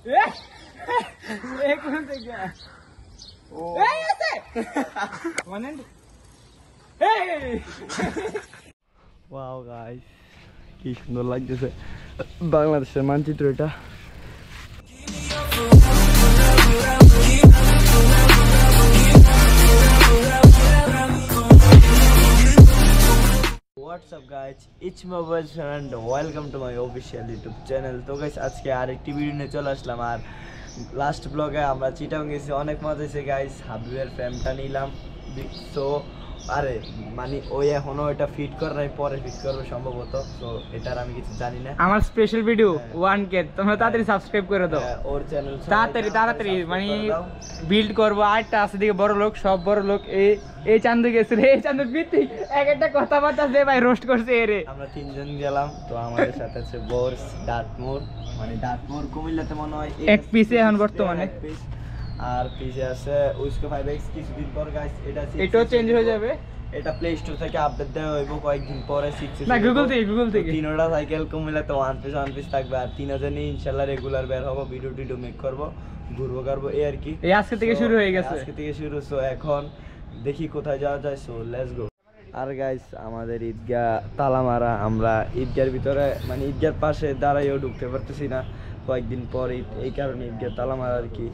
Wow guys, কি সুন্দর লাগতেছে বাংলাদেশের মানচিত্র এটা। What's up guys, it's my voice and welcome to my official YouTube channel. তো গাইস আজকে আরেকটি ভিডিও নিয়ে চলে আসলাম। আর লাস্ট ব্লগে আমরা চিটাং গেছি, অনেক মজা হয়েছে গাইস। হাবিবের ফ্রেমটা নিলাম। সো আরে মানে ওই এখনো এটা ফিট করে নাই, পরে ফিট করবে সম্ভবত। তো এটার আমি কিছু জানি না। আমার স্পেশাল ভিডিও 1K তোমরা তাড়াতাড়ি সাবস্ক্রাইব করে দাও। ওর চ্যানেল তাড়াতাড়ি মানে বিল্ড করব। আটটা আছে দিকে বড় লোক, সব বড় লোক এই চান্দু গেছে রে, এই চান্দুর ভিত্তি এক একটা কথাবার্তা যে ভাই রোস্ট করছে এরে। আমরা তিনজন গেলাম। তো আমাদের সাথে আছে বোর্স, ডাটমোর, মানে ডাটমোর কুমিল্লাতে মনে হয় এক পিসে এখন বর্তমানে, আর পিসে আছে উইস্কো 5X। কিছুদিন পর গাইস এটাও চেঞ্জ হয়ে যাবে। এটা প্লে স্টোর থেকে আপডেট দেওয়া হইব কয়েকদিন পরে। 6 না গুগল থেকে তিনটা সাইকেল কুমিল্লাতে ওয়ান পিস থাকবে। আর তিনজনই ইনশাআল্লাহ রেগুলার বের হবো, ভিডিও মেক করবো, ঘুরবো করবো, এই আর কি। এই আজকে থেকে শুরু হয়ে গেছে, আজকে থেকে শুরু। সো এখন দেখি কোথায় যাওয়া যায়। So let's go. আর গাইস আমাদের ঈদগাহ তালা মারা। আমরা ঈদগার ভিতরে মানে ঈদগার পাশে দাঁড়াইও ঢুকতে পারতেছি না কয়েকদিন পর, এই কারণে ঈদগাহ তালা মারা আর কি।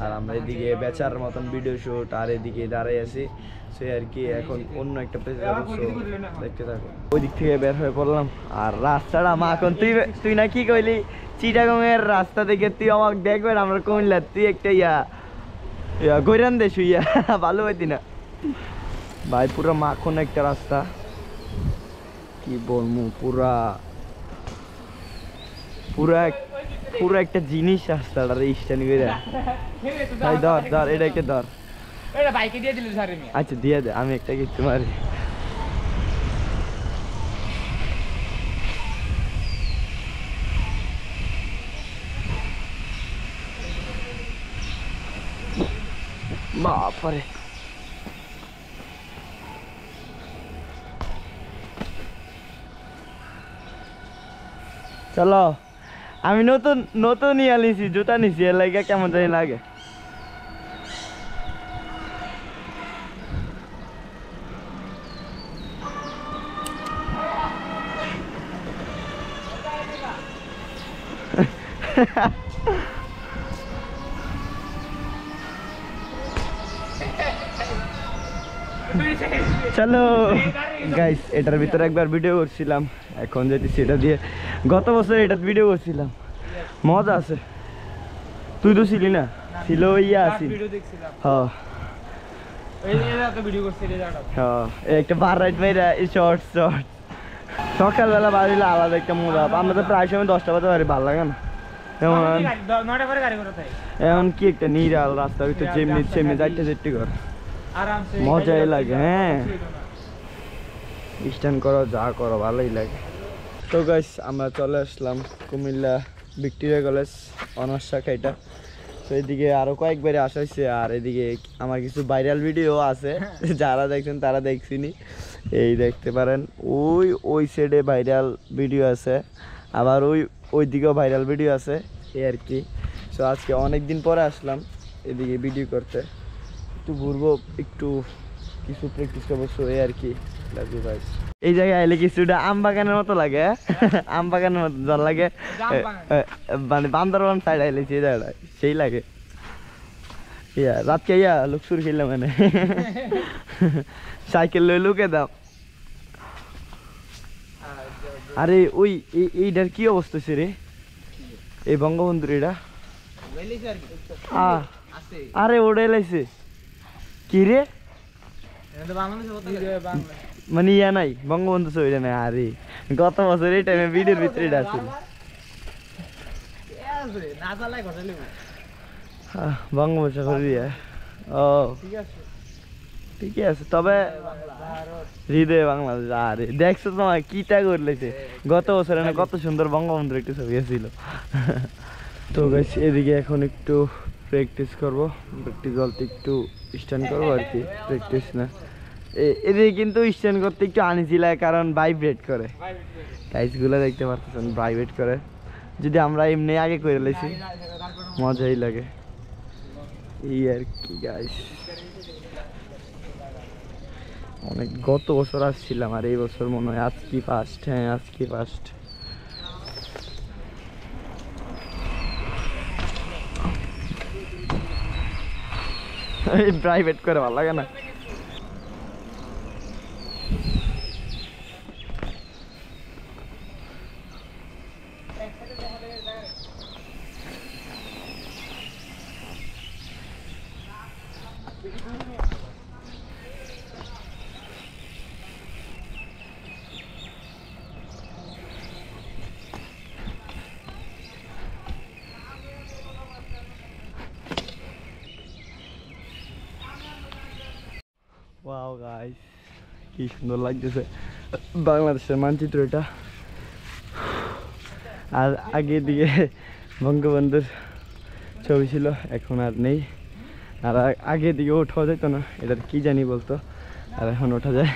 আর আমরা এদিকে বেচার মতন ভিডিও শুট, আর এদিকে দাঁড়াই আছি। সে আর কি এখন অন্য একটা প্লেসে যাবো। দেখতে থাকো। ওই দিক থেকে বের হয়ে পড়লাম। আর রাস্তাটা মা এখন তুই না কি কইলি চিটাগং এর রাস্তা দেখে তুই আমাকে দেখবেন আমরা কইলা তুই একটা গৈরান দেশ ইয়া ভালো হইতি না ভাই। পুরো মাখন একটা রাস্তা, কি বলবো, পুরা একটা জিনিস রাস্তাটা স্ট্যান্ড করে। ভাই ধর এটা একটা ধর। আচ্ছা দিয়ে দে, আমি একটা কিছু মারি। বাপরে চলো, আমি নতুন ইয়া নিছি, জুতা নিছি, এর লাগে কেমন জানি লাগে। চলো গাইস, এটার ভিতরে একবার ভিডিও করছিলাম, এখন যেতেছি এটা দিয়ে। গত বছর এটা ভিডিও করছিলাম, মজা আছে। তুই তো ছিলি না? ছিল ইয়া আছি। হ্যাঁ একটা বার রাইড মেয়েরা শর্ট সকালবেলা বাড়িলে আলাদা একটা মজা। আমরা তো প্রায় সময় 10টা বাজে বাড়ি, ভালো লাগে না। এখন কি একটা নিরাল রাস্তার ভিতরে যেমনি যাইতে কর, মজাই লাগে। হ্যাঁ স্ট্যান্ড করো, যা করো ভালোই লাগে। তো গাইস আমরা চলে আসলাম কুমিল্লা ভিক্টোরিয়া কলেজ অনার্স শাখা এটা। তো এদিকে আরো কয়েকবারে আসা হয়েছে। আর এদিকে আমার কিছু ভাইরাল ভিডিও আছে, যারা দেখছেন তারা দেখছিনি, এই দেখতে পারেন। ওই সাইডে ভাইরাল ভিডিও আছে, আবার ওই দিকেও ভাইরাল ভিডিও আছে, এই আর কি। সো আজকে অনেক দিন পরে আসলাম এদিকে ভিডিও করতে, একটু ঘুরবো, একটু কিছু প্র্যাকটিস করবো, সো এই আর কি। এই জায়গায় এলে কিছুটা আম বাগানের মতো লাগে, আম বাগানের মতো জল লাগে, মানে বান্দরবান সাইড এলেছি এই জায়গাটা সেই লাগে। রাতকে লুকসুর খেললাম মানে সাইকেল লই লুকে দাও। আরে এইটার কি অবস্থা ছে রে, এই বঙ্গবন্ধুর এটা? আরে ওটাই লাইছে কি রে, মানে ইয়া নাই বঙ্গবন্ধু ছবিটা নাই। আরে গত বছর এই টাইমে ভিডিওর ভিতরে এটা আছে বঙ্গবন্ধু দিয়া। ও ঠিকই আছে, তবে হৃদয় বাংলাদেশ। আরে দেখছো তোমার কিটা করলেছে গত বছর, কত সুন্দর বঙ্গবন্ধুর একটা ছবি ছিল। তো গাইস এদিকে এখন একটু প্র্যাকটিস করবো, প্র্যাকটিস বলতে একটু স্ট্যান্ড করবো আর কি, প্র্যাকটিস না। এদিকে কিন্তু স্ট্যান্ড করতে একটু আনিছিল, কারণ ভাইব্রেট করে। টাইসগুলো দেখতে পারতেছেন ভাইব্রেট করে। যদি আমরা এমনি আগে করে লেছি মজাই লাগে এই আর কি গাইস। অনেক গত বছর আসছিলাম আর এই বছর মনে হয় আজকে ফার্স্ট। হ্যাঁ আজকে ফার্স্ট। প্রাইভেট করে ভালো লাগে না। ওয়াও গাইস কি সুন্দর লাগতেছে বাংলাদেশের মানচিত্র এটা। আর আগে দিকে বঙ্গবন্ধুর ছবি ছিল, এখন আর নেই। আর আগে দিকে ওঠা যেত না, এটার কি জানি বলতো, আর এখন ওঠা যায়,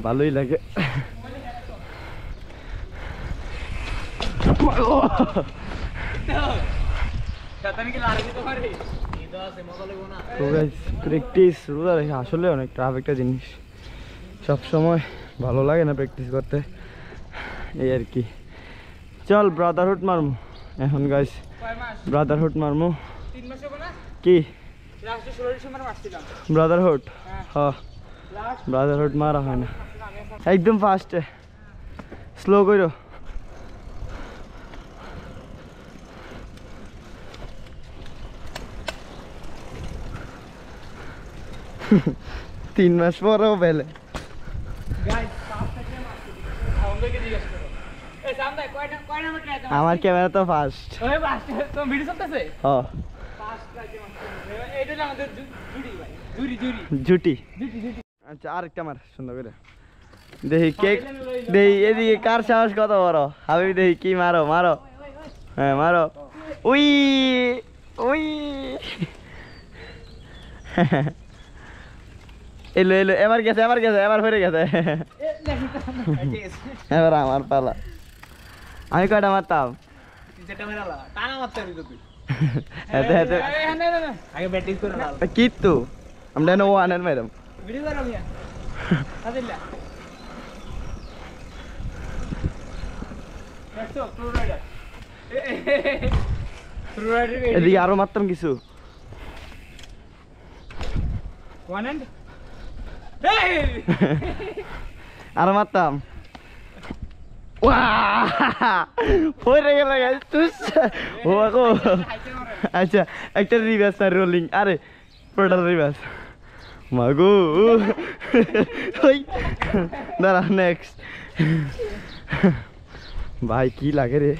ভালোই লাগে। প্র্যাকটিস আসলে অনেক টাফ একটা জিনিস, সব সময় ভালো লাগে না প্র্যাকটিস করতে, এই আর কি। চল ব্রাদারহুড মারমু এখন গাইস, ব্রাদারহুড মারমু। কি ব্রাদারহুড? হ্যাঁ ব্রাদারহুড মারা হয় না, একদম ফাস্টে স্লো করো। তিন মাস পরেও পেলে আমার ক্যামেরা তো ফার্স্ট। জুটি আচ্ছা আরেকটা মার সুন্দর করে দেখি কেক দেখি, এদিকে কার সাহস কত বড়। হাবিব দেখি কি মারো মারো, হ্যাঁ মারো। উই উই এলো এলো, এবার গেছে এবার গেছে, এবার ফিরে গেছে। এবার আমার পালা, আমি কয়টা মারতাম? কিন্তু আমরা ও আনেন ম্যাডাম এদিকে আরো মারতাম কিছু। আরো মারতাম, আচ্ছা একটা রিভার্স আর রোলিং, আরে টোটাল রিভার্স মাগো। দাঁড়া নেক্সট। ভাই কি লাগে রে,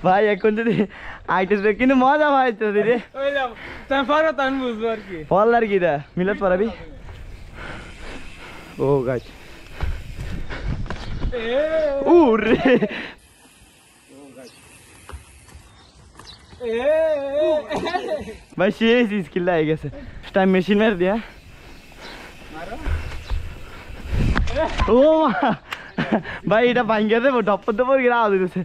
ভাই এখন যদি আইটেস কিন্তু মজা ভাই রে, ফল আর কি দা মিলাত পারাবি। ও গাছ উরে ভাই শেষ স্কিল লাগে গেছে, টাইম মেশিন মেরে দিয়া। ও ভাই এটা ভাঙ্গা দেবো, ডপ্পর দপ্পর গিয়ে আওয়াজ দিতেছে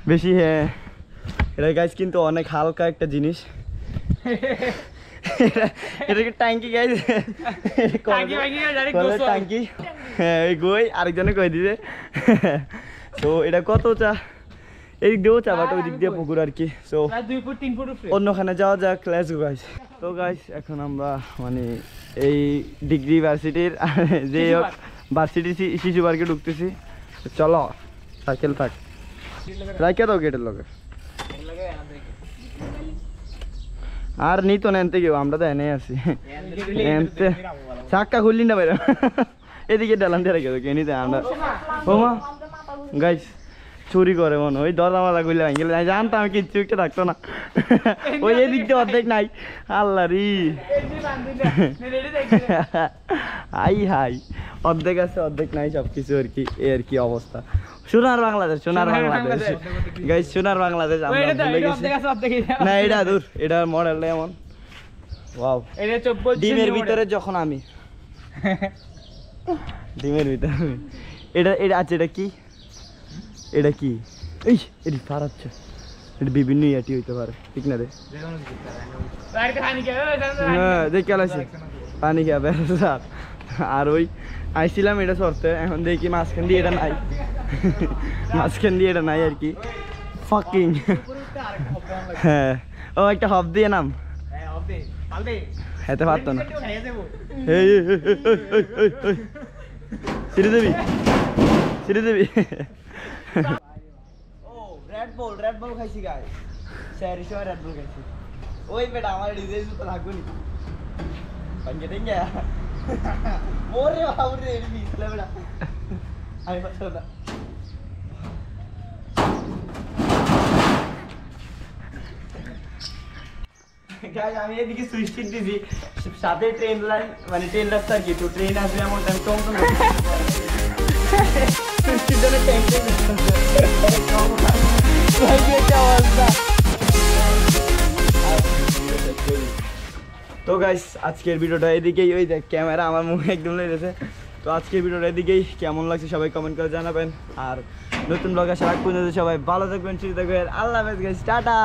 বেশি। হ্যাঁ এটা গাছ কিন্তু অনেক হালকা একটা জিনিস, এটা কি ট্যাঙ্কি গাছ? ট্যাঙ্কি, হ্যাঁ ওই গই আরেকজনে কই দিছে। তো এটা কত চা, এই দিক দিয়েও চা বাট ওই দিক দিয়ে পুকুর আর কি। সো 2 ফুট 3 ফুট অন্যখানে যাওয়া যাক, লেটস গো গাইস। তো গাইস এখন আমরা মানে এই ডিগ্রি ভার্সিটির যে ভার্সিটি শিশু পার্কে ঢুকতেছি। চলো সাইকেল থাক রাইকে দাও গেটের লগে, আর নি তো নেনতে কেউ, আমরা তো এনে আছি এনতে চাক্কা খুললি না বাইরে, এদিকে ডালান দিয়ে রেখে দেবো নিতে আমরা। ও মা গাইস চুরি করে মনে, ওই দরজা মালা খুললে ভাঙলে জানতাম আমি কিচ্ছু একটা থাকতো না, ওই এদিক দিয়ে অর্ধেক নাই। আল্লাহ রি হাই হাই, অর্ধেক আছে অর্ধেক নাই সবকিছু আর কি, এ আর কি অবস্থা। সোনার বাংলাদেশ, সোনার বাংলাদেশ গাইস, সোনার বাংলাদেশ। আমরা ভুলে গেছি না, এটা দূর, এটার মডেলটা এমন ওয়াও এটা 24 ডিমের ভিতরে যখন আমি ডিমের ভিতরে আমি এটা এটা আচ্ছা এটা কি এটা কি এই এটি পারাচ্ছে এটা বিভিন্ন ইয়াটি হইতে পারে ঠিক না রে হ্যাঁ দেখ কেন আছে পানি খাবে স্যার আর ওই আইছিলাম এটা সরতে এখন দেখি মাঝখান দিয়ে এটা নাই মাঝখান দিয়ে এটা নাই আর কি ফাকিং হ্যাঁ ও একটা হব দিয়ে নাম হেতে পারতো না ছিড়ে দেবি ছিড়ে দেবি ও রেড বল খাইছি গাই স্যারি সবাই রেড বল খাইছি ওই বেটা আমার ডিজাইন তো লাগবে নি पंगे देंगे ओरे बाबरे एनिमी चले बेटा আমি পারছো না গাইস আমি এদিকে সুইচ টিপ দিছি সাথে ট্রেন লাইন মানে ট্রেন রাস্তা কি তো ট্রেন আসবে এমন টাইম কম কম সুইচ টিপ ধরে টেনশন ভাই কি অবস্থা তো গাইস আজকের ভিডিওটা এদিকেই ওই দেখ ক্যামেরা আমার মুখে একদম লেগেছে তো আজকের ভিডিওটা এদিকেই কেমন লাগছে সবাই কমেন্ট করে জানাবেন আর নতুন ব্লগ আসার আগ পর্যন্ত সবাই ভালো থাকবেন সুস্থ থাকবেন আল্লাহ হাফেজ গাইস টাটা